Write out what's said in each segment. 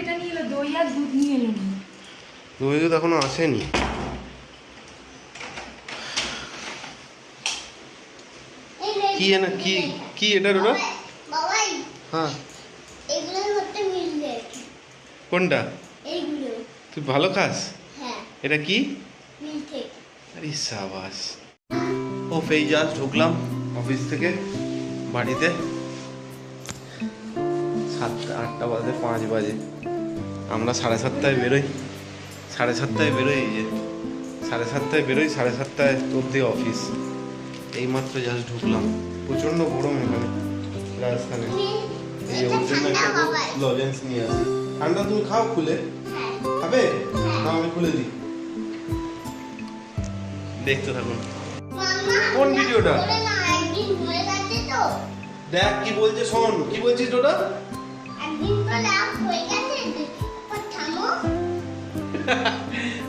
এটা নিয়ে এলো, দই আর দুধ নিয়ে এলো না। দই দুধ এখনো আসেনি। কি এনে কি কি এটা ওটা? বাবাই হ্যাঁ এগুলো হতে মিলবে। কোনটা? এইগুলো। তুই ভালো খাস? হ্যাঁ এটা কি? মিলবে। আরে সাবাস। ও এই জাস্ট ঢুকলাম অফিস থেকে বাড়িতে। 7টা 8টা বাজে 5 বাজে। আমরা 7:30টায় বেরোই, 7:30টায় বেরোই, এই যে 7:30টায় বেরোই, 7:30টায় অবধি অফিস। এইমাত্র জাস্ট ঢুকলাম। প্রচণ্ড গরম এখানে রাজস্থানে। এই ওর জন্য একটা লজেন্স নিয়ে আসি। ঠান্ডা তুমি খাও খুলে? খাবে? না আমি খুলে দিই। দেখতে থাকুন। কোন ভিডিওটা? একদিন হয়ে গেছে তো। দেখ কি বলছে, শোন কি বলছিস ওটা। একদিন তো লাভ হয়ে গেছে। থামো।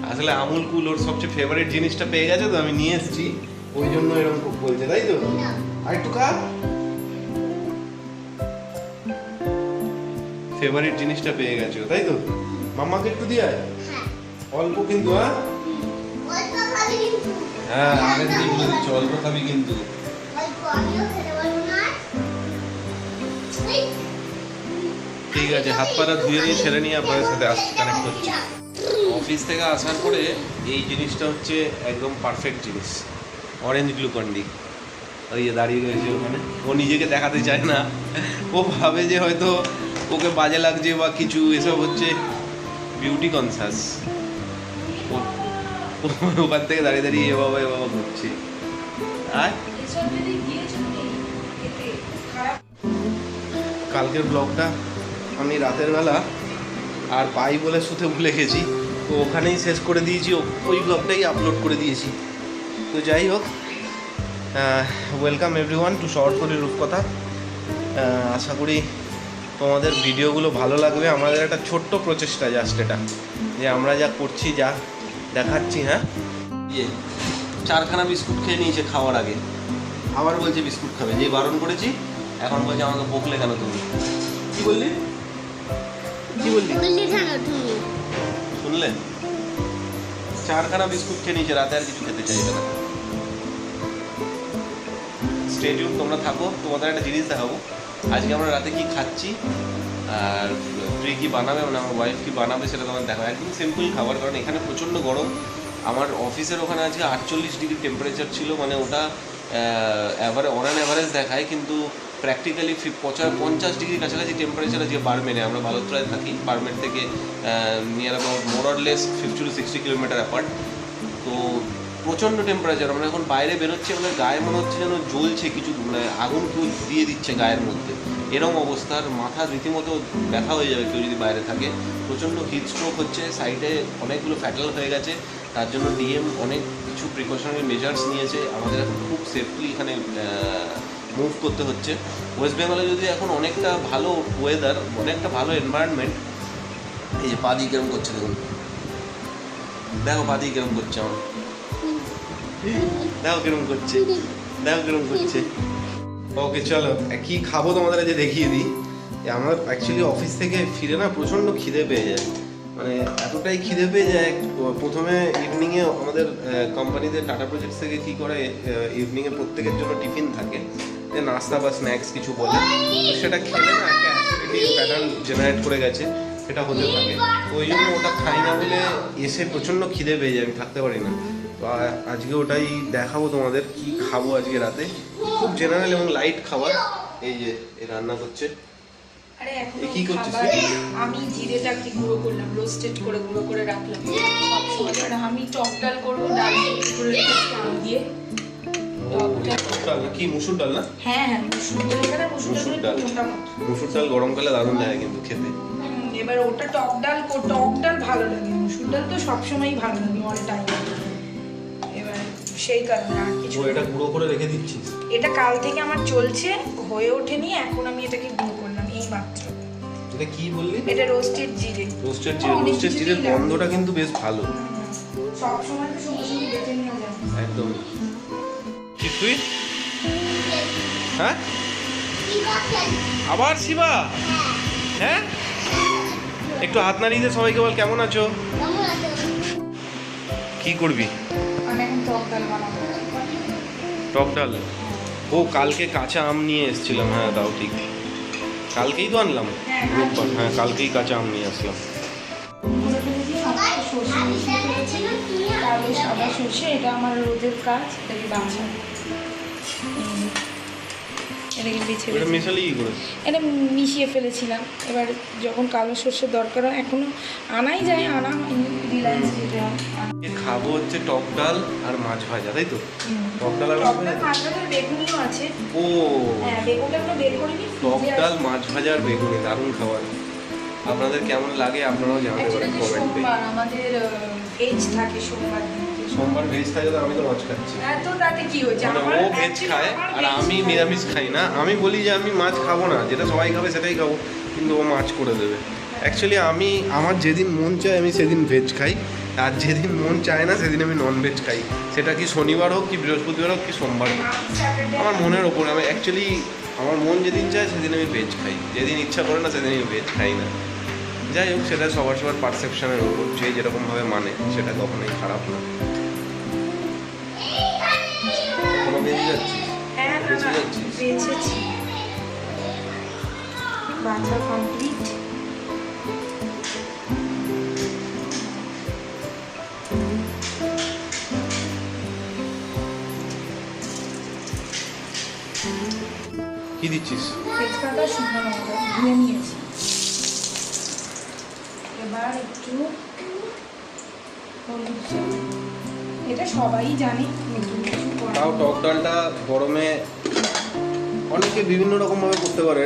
আসলে আমুল কুল ওর সবচেয়ে ফেভারিট জিনিসটা পেয়ে গেছে তো, আমি নিয়ে এসেছি ওই জন্য এরকম বলছে, তাই তো? আর একটু খা। ফেভারিট জিনিসটা পেয়ে গেছো তাই তো? মাম্মাকে একটু দিয়ে আয়। হ্যাঁ অল্প কিন্তু। হ্যাঁ অল্প খাবি কিন্তু। হ্যাঁ আগে থেকে বলে দিচ্ছি অল্প খাবি কিন্তু। অল্প আমিও খেতে পারবো না। ঠিক আছে, হাত পাটা ধুয়ে নিয়ে ছেড়ে নিয়ে আপনাদের সাথে কানেক্ট করছি। অফিস থেকে আসার পরে এই জিনিসটা হচ্ছে একদম পারফেক্ট জিনিস, অরেঞ্জ গ্লুকন্ডি। ওই যে দাঁড়িয়ে রয়েছে ওখানে, ও নিজেকে দেখাতে চায় না, ও ভাবে যে হয়তো ওকে বাজে লাগছে বা কিছু, এসব হচ্ছে বিউটি কনসাস। ওখান থেকে দাঁড়িয়ে দাঁড়িয়ে এ বাবা করছে। আর এসব যদি গিয়েছো তুমি খেতে, খারাপ। কালকের ব্লগটা আমি রাতের বেলা আর পাই বলে শুতে ভুলে গেছি, তো ওখানেই শেষ করে দিয়েছি, ওই ব্লগটাই আপলোড করে দিয়েছি। তো যাই হোক, ওয়েলকাম এভরিওয়ান টু শহরতলির রূপকথা। আশা করি তোমাদের ভিডিওগুলো ভালো লাগবে। আমাদের একটা ছোট্ট প্রচেষ্টা জাস্ট এটা, যে আমরা যা করছি, যা দেখাচ্ছি। হ্যাঁ, ইয়ে 4খানা বিস্কুট খেয়ে নিয়েছে খাওয়ার আগে, আবার বলছে বিস্কুট খাবে, যে বারণ করেছি এখন বলছে আমাকে বকলে কেন তুমি। কি বললি? কি বললি? বললি থামো তুমি। শুনলেন? 4খানা বিস্কুট খেয়ে নিয়েছে, রাতে আর কিছু খেতে চাইবে না। স্টে টিউন, তোমরা থাকো, তোমাদের একটা জিনিস দেখাবো আজকে আমরা রাতে কি খাচ্ছি, আর তুই কি বানাবে, মানে আমার ওয়াইফ কি বানাবে সেটা তোমাদের দেখাবো। একদম সিম্পল খাবার, কারণ এখানে প্রচণ্ড গরম। আমার অফিসের ওখানে আজকে 48 ডিগ্রি টেম্পারেচার ছিল, মানে ওটা অন অ্যান অ্যাভারেজ দেখায়, কিন্তু প্র্যাকটিক্যালি 50 ডিগ্রির কাছাকাছি টেম্পারেচার আজকে বারমেনে। আমরা বালোত্রায় থাকি, বারমেন থেকে near about more or less 50 to 60 kilometre apart. তো প্রচণ্ড টেম্পারেচার, আমরা এখন বাইরে বেরোচ্ছি, আমাদের গায়ে মনে হচ্ছে যেন জ্বলছে কিছু, মানে আগুন কেউ দিয়ে দিচ্ছে গায়ের মধ্যে, এরকম অবস্থার। মাথা রীতিমতো ব্যথা হয়ে যাবে কেউ যদি বাইরে থাকে। প্রচণ্ড হিট স্ট্রোক হচ্ছে, সাইডে অনেকগুলো ফ্যাটাল হয়ে গেছে, তার জন্য ডিএম অনেক কিছু প্রিকশনারি মেজার্স নিয়েছে। আমাদের এখন খুব সেফলি এখানে মুভ করতে হচ্ছে। ওয়েস্ট বেঙ্গলে যদি এখন অনেকটা ভালো ওয়েদার, অনেকটা ভালো এনভায়রনমেন্ট। এই যে পা দিয়ে কেরম করছে, দেখুন, দেখো পা দিয়ে কেরম করছে আমার, দেখো কিরম করছে, দেখো কিরম করছে। ওকে চলো, কি খাবো তোমাদের আজ দেখিয়ে দিই। আমার অ্যাকচুয়ালি অফিস থেকে ফিরে না প্রচণ্ড খিদে পেয়ে যায়, মানে এতটাই খিদে পেয়ে যায়। প্রথমে ইভিনিংয়ে আমাদের কোম্পানিতে টাটা প্রজেক্টস থেকে কী করে, ইভিনিংয়ে প্রত্যেকের জন্য টিফিন থাকে, যে নাস্তা বা স্ন্যাক্স কিছু বলে, তো সেটা খেলে না একটা অ্যাসিডিটি প্যাটার্ন জেনারেট করে গেছে, সেটা হতে থাকে। তো ওই জন্য ওটা খাই না বলে এসে প্রচণ্ড খিদে পেয়ে যায়, আমি থাকতে পারি না। তো আজকে ওটাই দেখাবো তোমাদের, কি খাবো আজকে রাতে। খুব জেনারেল এবং লাইট খাবার। এই যে এ রান্না করছে। আরে এখন কি করছিস খাবার, তুই? আমি জিরেটা কি গুঁড়ো করলাম, রোস্টেড করে গুঁড়ো করে রাখলাম সবসময়। আর আমি টক ডাল করবো, ডাল করে রেখেছি আলু দিয়ে। টক ডাল কি মুসুর ডাল না? হ্যাঁ হ্যাঁ, মুসুর ডাল, এখানে মুসুর মুসুর ডাল ডাল। মোটামুটি। মুসুর ডাল গরমকালে দারুণ লাগে কিন্তু খেতে। এবার ওটা টক ডাল ভালো লাগে, মুসুর ডাল তো সবসময়ই ভালো লাগে অল টাইম। এবার সেই কারণে আর কিছু। এটা গুঁড়ো করে রেখে দিচ্ছিস? এটা কাল থেকে আমার চলছে, হয়ে ওঠেনি, এখন আমি এটাকে গুঁড়ো করলাম এই মাত্র। এটা কি বললি? এটা রোস্টেড জিরে। রোস্টেড জিরে, রোস্টেড জিরের গন্ধটা কিন্তু বেশ ভালো। সব সময় তো সঙ্গে সঙ্গে বেটে নেওয়া যায় না। একদম। কি তুই? হ্যাঁ কি করছেন? আবার শিবা? হ্যাঁ একটু হাত নাড়িয়ে দে সবাইকে, বল কেমন আছো। কেমন আছো? কি করবি? আমি এখন টক ডাল বানাবো। টক ডাল? ও কালকে কাঁচা আম নিয়ে এসেছিলাম, হ্যাঁ তাও ঠিক, কালকেই তো আনলাম হ্যাঁ, রোববার, হ্যাঁ কালকেই কাঁচা আম নিয়ে আসলাম। করে ফেলেছি সমস্ত সর্ষে মিশিয়ে ফেলেছি, কালো সাদা সর্ষে, এটা আমার রোজের কাজ, এটাকে বাছা, এটাকে বেছে এটা মেশালি কি করে? এটা মিশিয়ে ফেলেছিলাম। এবার যখন কালো সর্ষের দরকার হয়, এখনো আনাই যায়, আনা হয়নি, রিলায়েন্স যেটা খাবো হচ্ছে টক ডাল আর মাছ ভাজা, তাই তো? টক ডাল আর মাছ টকটা ভাজা? মাছ ভাজার বেগুনিও আছে। ও হ্যাঁ, বেগুনটা এখনো বের করিনি, টক ফ্রিজে ডাল আছে। মাছ ভাজা আর বেগুনি দারুণ খাবার। আপনাদের কেমন লাগে আপনারাও জানাতে Actually পারেন যে কমেন্টে। সোমবার আমাদের ভেজ থাকে সোমবার দিনকে। সোমবার ভেজ থাকে তো আমি তো মাছ খাচ্ছি। এত তাতে কি হয়েছে? মানে আমার ও ভেজ actually খায় আমার আর veg আমি খায়। নিরামিষ খাই না। আমি বলি যে আমি মাছ খাবো না, যেটা সবাই খাবে সেটাই খাবো, কিন্তু ও মাছ করে দেবে। অ্যাকচুয়ালি আমার যেদিন মন চায় আমি সেদিন ভেজ খাই, আর যেদিন মন চায় না সেদিন আমি নন ভেজ খাই। সেটা কি শনিবার হোক কি বৃহস্পতিবার হোক কি সোমবার হোক, আমি Saturday আমার মনের ওপর। আমি অ্যাকচুয়ালি আমার মন যেদিন চায় সেদিন আমি ভেজ খাই, যেদিন ইচ্ছা করে না সেদিন আমি ভেজ খাই না। যাই হোক, সেটা সবার পারসেপশনের ওপর, যে যেরকমভাবে মানে সেটা কখনোই খারাপ না। কোনো বেঁচে যাচ্ছিস? হ্যাঁ, না, বেঁচে না, যাচ্ছিস? বেঁচেছি। বাছা কমপ্লিট। কি দিচ্ছিস? তেজপাতা শুকনো লঙ্কা ধুয়ে নিয়েছি। এবার একটু হলুদ চাল। এটা সবাই জানে, নতুন কিছু করা। তাও টক ডালটা গরমে অনেকে বিভিন্ন রকমভাবে করতে পারে।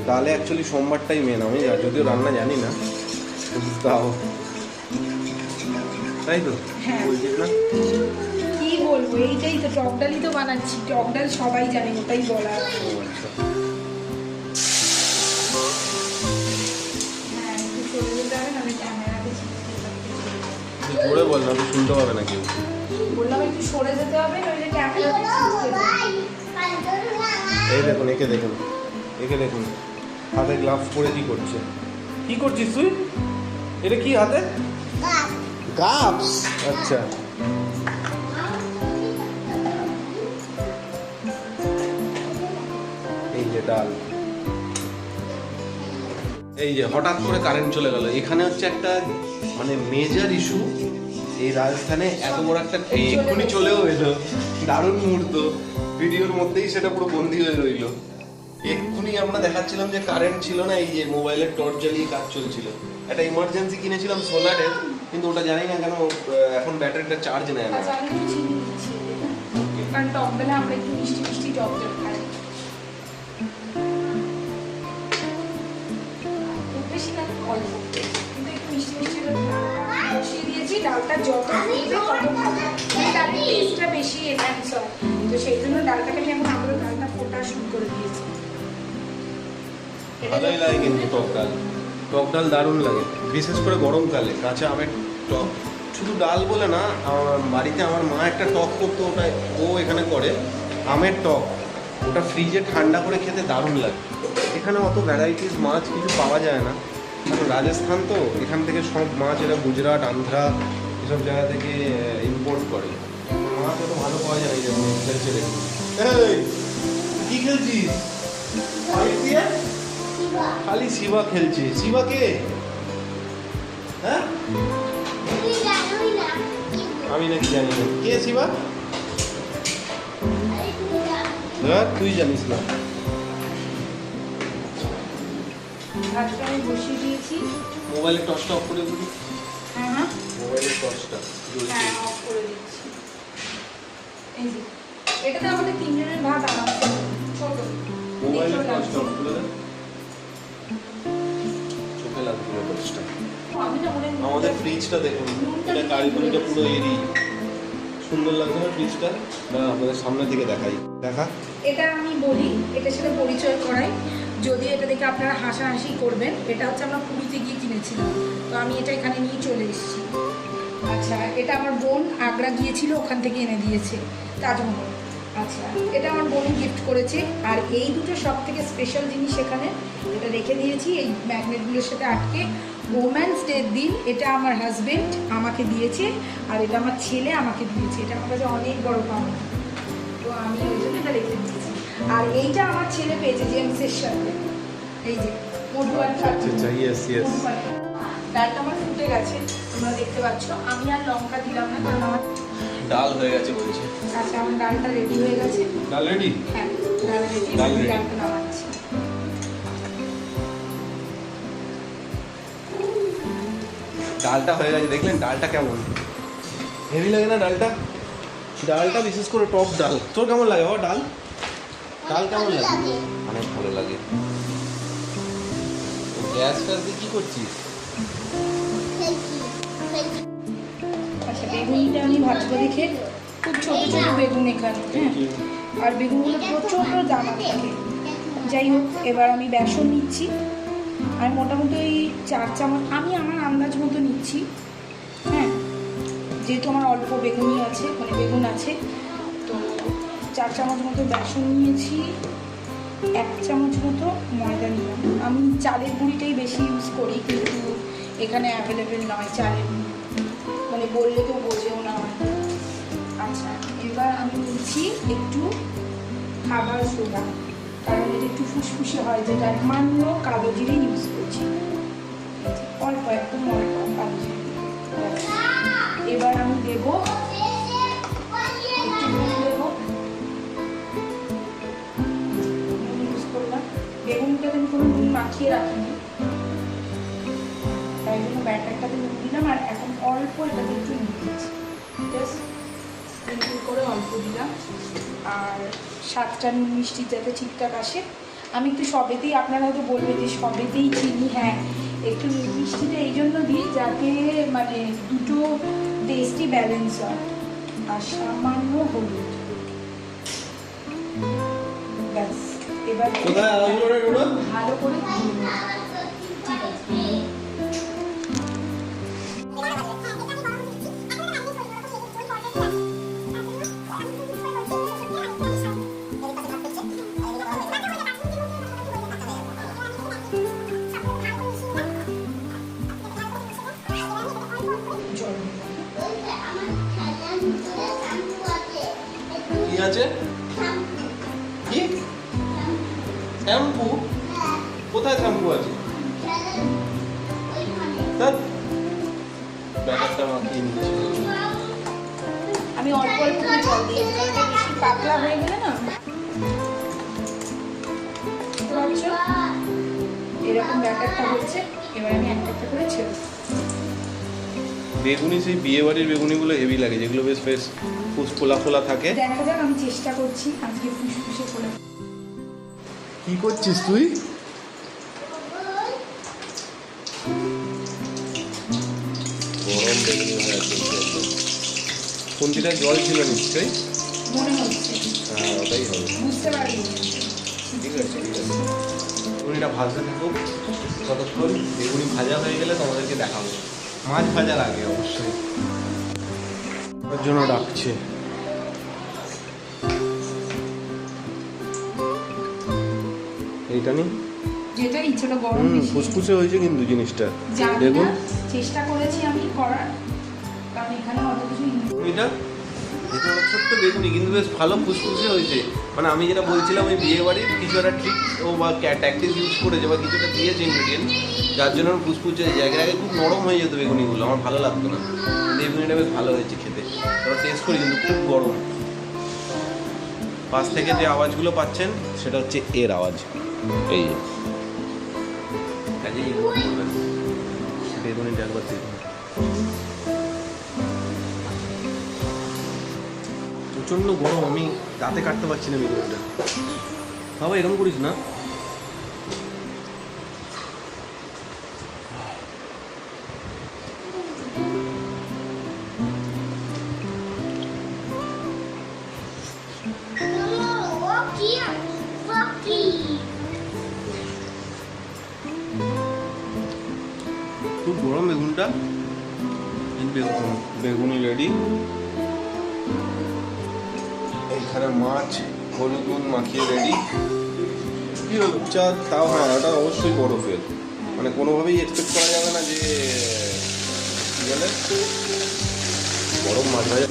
ডালে অ্যাকচুয়ালি সোমবারটাই মেন। আমি যদিও রান্না জানি না, কিন্তু তাও তাই তো হ্যাঁ। বলছিস না? কি বলবো, এইটাই তো টক ডালই তো বানাচ্ছি। টক ডাল সবাই জানে, ওটাই বলা। ও আচ্ছা। হ্যাঁ, একটু সরে যেতে হবে, নাহলে ক্যামেরাতে তুই জোরে বল না, তো শুনতে পাবে না কেউ। বললাম একটু সরে যেতে হবে, নইলে ক্যামেরাতে এই দেখুন, একে দেখুন হাতে গ্লাভস পরে কি করছে। কি করছিস তুই? এটা কি হাতে? গ্লাভস। আচ্ছা, এই যে ডাল, এই যে হঠাৎ করে কারেন্ট চলে গেল। এখানে হচ্ছে একটা মানে মেজর ইস্যু এই রাজস্থানে। এত বড় একটা এক্ষুনি চলেও এলো, দারুণ মুহূর্ত। ভিডিওর মধ্যেই সেটা পুরো বন্দি হয়ে রইল। এক্ষুনি আমরা দেখাচ্ছিলাম যে কারেন্ট ছিল না, এই যে মোবাইলের টর্চ জ্বালিয়ে কাজ চলছিল। একটা ইমার্জেন্সি কিনেছিলাম সোলারের, কিন্তু ওটা জানি না কেন এখন ব্যাটারিটা চার্জ নেয় না। আচ্ছা, আমি একটু চিনি দিচ্ছি। কারণ টক ডালে আমরা একটু মিষ্টি মিষ্টি টক ডাল খাই। খুব বেশি না, অল্প, কিন্তু একটু মিষ্টি মিষ্টি বসিয়ে দিয়েছি। ডালটা যত ফুটবে তত ভালো, মানে ডালের টেস্টটা বেশি এনহ্যান্স হয়। তো সেই জন্য ডালটাকে আমি এখন আবার ডালটা ফোটা শুরু করে দিয়েছি। ভালোই লাগে কিন্তু টক ডাল দারুণ লাগে, বিশেষ করে গরমকালে কাঁচা আমের টক। শুধু ডাল বলে না, আমার বাড়িতে আমার মা একটা টক করতো, ওটা ও এখানে করে আমের টক। ওটা ফ্রিজে ঠান্ডা করে খেতে দারুণ লাগে। এখানে অত ভ্যারাইটিস মাছ কিছু পাওয়া যায় না, কারণ রাজস্থান তো, এখান থেকে সব মাছ এরা গুজরাট, আন্ধ্রা এসব জায়গা থেকে ইম্পোর্ট করে। মাছ অত ভালো পাওয়া যায় না। এই যে খেলছে দেখুন, এই কি খেলছিস? পানি দিয়ে খালি শিবা খেলছে। শিবা কে? হ্যাঁ, আমি নাকি জানি না কে শিবা। তুই জানিস না? ভাতটা আমি বসিয়ে দিয়েছি। মোবাইলের টর্চটা অফ করে দিবি। হ্যাঁ হ্যাঁ মোবাইলের টর্চটা জ্বলছে। হ্যাঁ, অফ করে দিচ্ছি। এই যে এটাতে আমাদের তিনজনের ভাত আরামসে ছোট। মোবাইলের দেখো টর্চটা অফ লাগছে। করে দে। চোখে লাগবে না টর্চটা। আমি না মনে হয় আমাদের ফ্রিজটা দেখুন, এটা কারিগরিটা পুরো এরি। সুন্দর লাগছে না ফ্রিজটা? না, আপনাদের সামনে থেকে দেখাই। দেখা। এটা আমি বলি, এটার সাথে পরিচয় করাই। যদি এটা দেখে আপনারা হাসাহাসি করবেন, এটা হচ্ছে আমরা পুরীতে গিয়ে কিনেছিলাম, তো আমি এটা এখানে নিয়ে চলে এসেছি। আচ্ছা, এটা আমার বোন আগ্রা গিয়েছিল, ওখান থেকে এনে দিয়েছে, তাজমহল। আচ্ছা, এটা আমার বোন গিফট করেছে। আর এই দুটো সব থেকে স্পেশাল জিনিস এখানে, এটা রেখে দিয়েছি এই ম্যাগনেটগুলোর সাথে আটকে। ওম্যানস ডের দিন এটা আমার হাজবেন্ড আমাকে দিয়েছে, আর এটা আমার ছেলে আমাকে দিয়েছে। এটা আমার কাছে অনেক বড় পাওনা, তো আমি ওই জন্য এটা রেখে দিয়েছি। আর এইটা আমার ছেলে পেয়েছে জেমসের সাথে, এই যে মধুয়ান ডালটা আমার ফুটে গেছে, তোমরা দেখতে পাচ্ছ। আমি আর লঙ্কা দিলাম না, কারণ আমার ডাল হয়ে গেছে বলছে। আচ্ছা, আমার ডালটা রেডি হয়ে গেছে। ডাল রেডি? হ্যাঁ, ডাল রেডি। ডাল ready। ডালটা নামাচ্ছি। ডালটা হয়ে গেছে, দেখলেন ডালটা কেমন হেভি লাগে না? ডালটা ডালটা বিশেষ করে টক ডাল। তোর কেমন লাগে বাবা ডাল? ডাল কেমন লাগে? অনেক ভালো লাগে। গ্যাস ফ্যাস দিয়ে কি করছিস? আচ্ছা, বেগুনটা আমি ভাজবো দেখে। খুব ছোটো ছোটো বেগুন এখানে, হ্যাঁ, আর বেগুনগুলো প্রচণ্ড দানা থাকে। যাই হোক, এবার আমি বেসন নিচ্ছি। আমি মোটামুটি ওই 4 চামচ, আমি আমার আন্দাজ মতো নিচ্ছি, হ্যাঁ, যেহেতু আমার অল্প বেগুনি আছে, মানে বেগুন আছে, তো 4 চামচ মতো বেসন নিয়েছি, 1 চামচ মতো ময়দা নিলাম। আমি চালের গুঁড়িটাই বেশি ইউজ করি, কিন্তু এখানে অ্যাভেলেবেল নয় চালের গুঁড়ি, মানে বললে কেউ বোঝেও না হয়তো। আচ্ছা, এবার আমি নিচ্ছি একটু খাবার সোডা, কারণ এটা একটু ফুসফুসে হয়, যেটা মান্য কালো জিরে ইউজ করছি, অল্প, একদম অল্প কালো জিরে। এবার আমি দেবো একটু নুন, দেবো নুন ইউজ করলাম। বেগুনটাতে আমি কোনো নুন মাখিয়ে রাখিনি, তাই জন্য ব্যাটারটাতে নুন দিলাম। আর এখন অল্প এটাতে একটু নুন দিচ্ছি, জাস্ট স্প্রিঙ্কল করে অল্প দিলাম। আর স্বাদটা নুন মিষ্টির যাতে ঠিকঠাক আসে। আমি একটু সবেতেই, আপনারা হয়তো বলবে যে সবেতেই চিনি, হ্যাঁ, একটু নুন মিষ্টিটা এই জন্য দিই যাতে মানে দুটো টেস্টই ব্যালেন্স হয়। আর সামান্য হলুদ, ব্যাস। এবার কোথায় আলাদা করে ওটা? ভালো করে ধুয়ে নেব। ঠিক আছে, জল কি আছে? কি শ্যাম্পু? কোথায় শ্যাম্পু আছে? স্যার ব্যাটারটা মাখিয়ে নিচ্ছি। আমি অল্প অল্প করে জল দিই, জলটা বেশি পাতলা হয়ে গেলে না, বুঝতে পারছো? এরকম ব্যাটারটা হচ্ছে। এবার আমি একটা একটা করে ছেড়ে দেবো। বেগুনি সেই বিয়ে বাড়ির বেগুনিগুলো হেভি লাগে, যেগুলো বেশ বেশ ফোলা ফোলা থাকে। দেখা যাক, আমি চেষ্টা করছি আজকে ফুসফুসে করে। কি করছিস তুই? গরম বেগুনি ভাজা চলছে একদম। কোনটিটা জল ছিল নিশ্চয়ই? মনে হচ্ছে, হ্যাঁ, ওটাই হবে। বুঝতে পারিনি। ঠিক আছে, ঠিক আছে। বেগুনিটা ভাজতে থাকুক ততক্ষণ। বেগুনি ভাজা হয়ে গেলে তোমাদেরকে দেখাবো। মাছ ভাজার আগে অবশ্যই। ওর জন্য ডাকছে। এইটা নি যেটা ইচ্ছেটা গরম বেশি। ফুসফুসে হয়েছে কিন্তু জিনিসটা। জানি দেখুন না, চেষ্টা করেছি আমি করার, কারণ এখানে অত কিছু এটা ছোট্ট বেগুনি কিন্তু বেশ ভালো ফুসফুসে হয়েছে। মানে আমি যেটা বলছিলাম, ওই বিয়ে বাড়ির কিছু একটা ট্রিক্স ও বা ট্যাকটিক্স ইউজ করেছে বা কিছুটা দিয়েছে ইনগ্রিডিয়েন্ট, যার জন্য ফুসফুসে হয়ে যায়। আগে খুব নরম হয়ে যেত বেগুনিগুলো, আমার ভালো লাগতো না। বেগুনিটা বেশ ভালো হয়েছে খেতে। ওরা টেস্ট করি কিন্তু খুব গরম। পাশ থেকে যে আওয়াজগুলো পাচ্ছেন সেটা হচ্ছে এর আওয়াজ। এই যে কাজে ইগনোর করবেন। বেগুনিটা একবার দেখুন, প্রচণ্ড গরম। আমি দাঁতে কাটতে পারছি না বেগুনিটা। বাবা এরকম করিস না। খুব গরম বেগুনটা। বেগুনি রেডি। এইখানে মাছ হলুদ নুন মাখিয়ে রেডি। কি হলো চা? তাও হ্যাঁ, ওটা অবশ্যই বরফের, মানে কোনোভাবেই এক্সপেক্ট করা যাবে না যে কি বলে গরম মাছ ভাজা,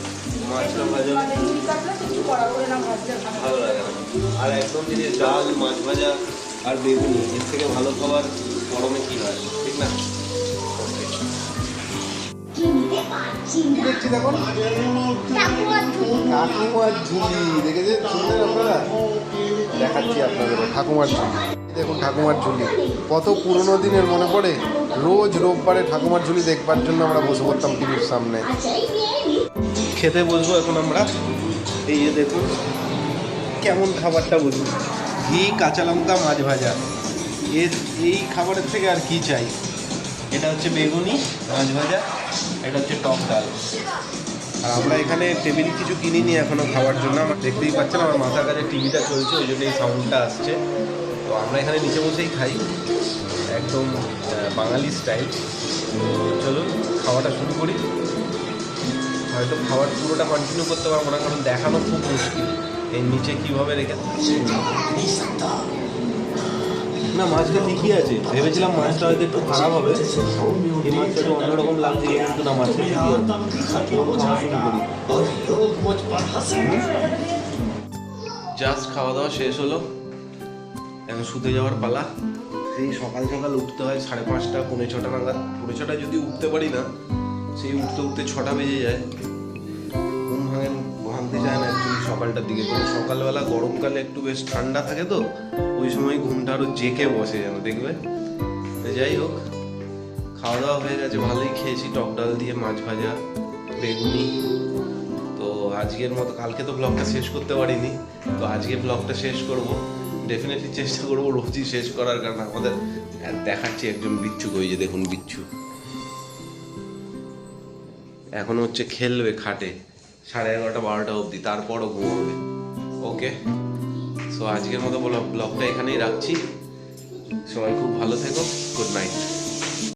মাছটা ভাজা রুই কাতলা কিছু করা করে না ভাজলে ভালো লাগে না। আর একদম যদি ডাল, মাছ ভাজা আর বেগুনি, এর থেকে ভালো খাবার গরমে কি হয়, ঠিক না? কিনতে পারছি না। দেখছি দেখুন ঠাকুমার ঝুলি। ঠাকুমার ঝুলি দেখেছেন শুনলেন আপনারা? দেখাচ্ছি আপনাদের ঠাকুমার ঝুলি। দেখুন ঠাকুমার ঝুলি কত পুরোনো দিনের মনে পড়ে। রোজ রোববারে ঠাকুমার ঝুলি দেখবার জন্য আমরা বসে পড়তাম টিভির সামনে। আচ্ছা, এই নিয়ে নিই। খেতে বসবো এখন আমরা। এই যে দেখুন কেমন খাবারটা বলুন, ঘি, কাঁচা লঙ্কা, মাছ ভাজা, এই খাবারের থেকে আর কি চাই। এটা হচ্ছে বেগুনি, মাছ ভাজা, এটা হচ্ছে টক ডাল। আর আমরা এখানে টেবিল কিছু কিনিনি এখনো খাওয়ার জন্য। আমার দেখতেই পাচ্ছেন আমার মাথার কাছে টিভিটা চলছে, ওই জন্য এই সাউন্ডটা আসছে। তো আমরা এখানে নিচে বসেই খাই, একদম বাঙালি স্টাইল। চলুন খাওয়াটা শুরু করি। হয়তো খাবার পুরোটা কন্টিনিউ করতে পারবো না, কারণ দেখানো খুব মুশকিল এই নিচে কীভাবে রেখে। না, মাছটা ঠিকই আছে, ভেবেছিলাম মাছটা হয়তো একটু খারাপ হবে, এই মাছটা একটু অন্যরকম লাগছে, কিন্তু না, মাছটা ঠিকই আছে। জাস্ট খাওয়া দাওয়া শেষ হলো, এখন শুতে যাওয়ার পালা। সেই সকাল সকাল উঠতে হয় 5:30, 5:45 নাগাদ। 5:45 যদি উঠতে পারি না, সেই উঠতে উঠতে 6টা বেজে যায়। ঘুম ভাঙতে যায় না অ্যাকচুয়ালি সকালটার দিকে, কারণ সকালবেলা গরমকালে একটু বেশ ঠান্ডা থাকে, তো ওই সময় ঘুমটা আরও জেকে বসে যেন, দেখবে। যাই হোক, খাওয়া দাওয়া হয়ে গেছে, ভালোই খেয়েছি, টক ডাল দিয়ে, মাছ ভাজা, বেগুনি। তো আজকের মতো, কালকে তো ব্লগটা শেষ করতে পারিনি, তো আজকে ব্লগটা শেষ করব। ডেফিনেটলি চেষ্টা করবো রোজই শেষ করার, কারণ আমাদের দেখাচ্ছি একজন বিচ্ছু, ওই যে দেখুন বিচ্ছু এখন হচ্ছে খেলবে খাটে 11:30, 12টা অবধি, তারপরও ঘুমাবে। ওকে, সো আজকের মতো ব্লগটা এখানেই রাখছি। সবাই খুব ভালো থেকো, গুড নাইট।